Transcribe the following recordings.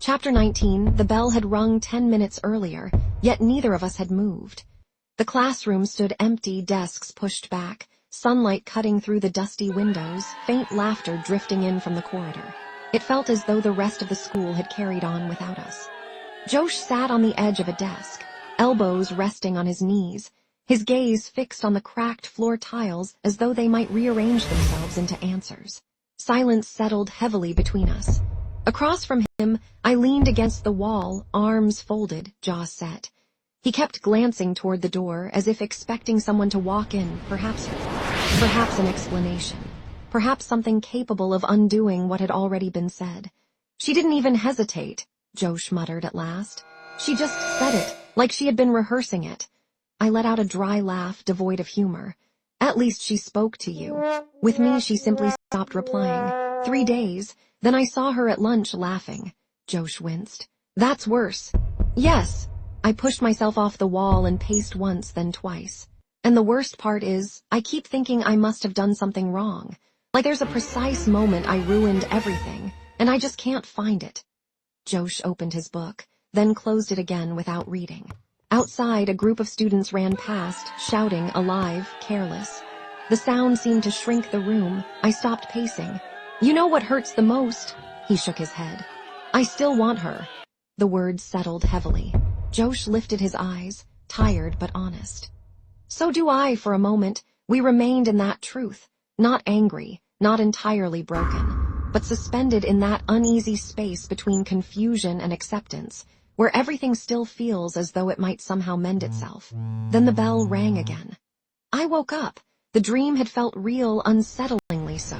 Chapter 19, the bell had rung 10 minutes earlier, yet neither of us had moved. The classroom stood empty, desks pushed back, sunlight cutting through the dusty windows, faint laughter drifting in from the corridor. It felt as though the rest of the school had carried on without us. Josh sat on the edge of a desk, elbows resting on his knees, his gaze fixed on the cracked floor tiles as though they might rearrange themselves into answers. Silence settled heavily between us. Across from him, I leaned against the wall, arms folded, jaw set. He kept glancing toward the door as if expecting someone to walk in, perhaps an explanation, perhaps something capable of undoing what had already been said. She didn't even hesitate, Josh muttered at last. She just said it, like she had been rehearsing it. I let out a dry laugh devoid of humor. At least she spoke to you. With me, she simply stopped replying. 3 days, then I saw her at lunch laughing. Josh winced. That's worse. Yes. I pushed myself off the wall and paced once, then twice. And the worst part is, I keep thinking I must have done something wrong. Like there's a precise moment I ruined everything, and I just can't find it. Josh opened his book, then closed it again without reading. Outside, a group of students ran past, shouting, alive, careless. The sound seemed to shrink the room. I stopped pacing. You know what hurts the most? He shook his head. I still want her. The words settled heavily. Josh lifted his eyes, tired but honest. So do I for a moment. We remained in that truth, not angry, not entirely broken, but suspended in that uneasy space between confusion and acceptance, where everything still feels as though it might somehow mend itself. Then the bell rang again. I woke up. The dream had felt real, unsettlingly so,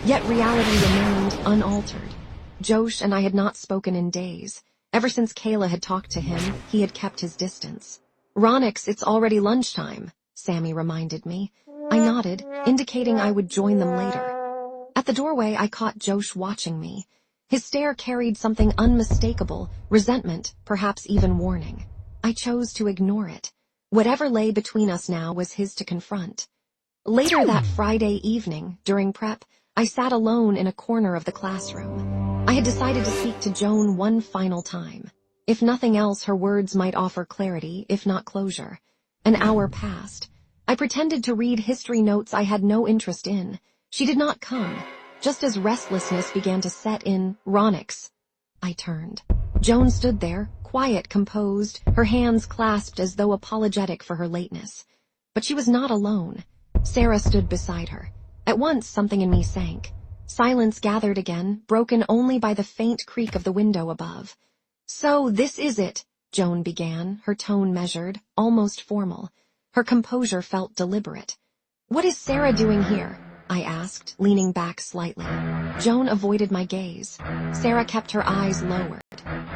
yet reality remained unaltered. Josh and I had not spoken in days. Ever since Kayla had talked to him, he had kept his distance. Ronix, it's already lunchtime, Sammy reminded me. I nodded, indicating I would join them later. At the doorway, I caught Josh watching me. His stare carried something unmistakable, resentment, perhaps even warning. I chose to ignore it. Whatever lay between us now was his to confront. Later that Friday evening, during prep, I sat alone in a corner of the classroom. I had decided to speak to Joan one final time. If nothing else, her words might offer clarity, if not closure. An hour passed. I pretended to read history notes I had no interest in. She did not come. Just as restlessness began to set in, Ronix. I turned. Joan stood there, quiet, composed, her hands clasped as though apologetic for her lateness. But she was not alone. Sarah stood beside her. At once, something in me sank. Silence gathered again, broken only by the faint creak of the window above. So this is it, Joan began, her tone measured, almost formal. Her composure felt deliberate. What is Sarah doing here? I asked, leaning back slightly. Joan avoided my gaze. Sarah kept her eyes lowered.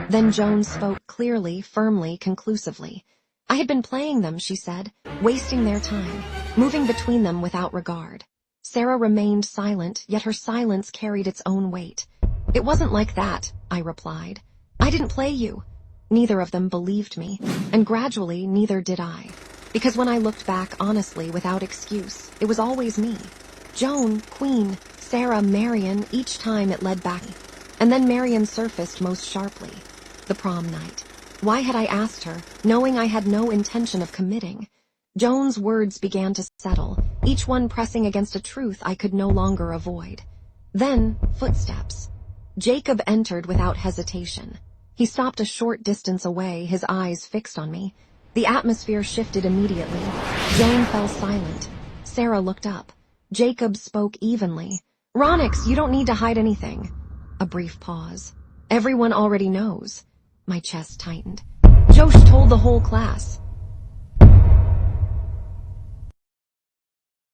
Then Joan spoke clearly, firmly, conclusively. I had been playing them, she said, wasting their time, moving between them without regard. Sarah remained silent, yet her silence carried its own weight. It wasn't like that, I replied. I didn't play you. Neither of them believed me, and gradually neither did I. Because when I looked back honestly, without excuse, it was always me. Joan, Queen, Sarah, Marion, each time it led back. And then Marion surfaced most sharply. The prom night. Why had I asked her, knowing I had no intention of committing? Joan's words began to settle, each one pressing against a truth I could no longer avoid. Then, footsteps. Jacob entered without hesitation. He stopped a short distance away, his eyes fixed on me. The atmosphere shifted immediately. Joan fell silent. Sarah looked up. Jacob spoke evenly. Ronix, you don't need to hide anything. A brief pause. Everyone already knows. My chest tightened. Josh told the whole class.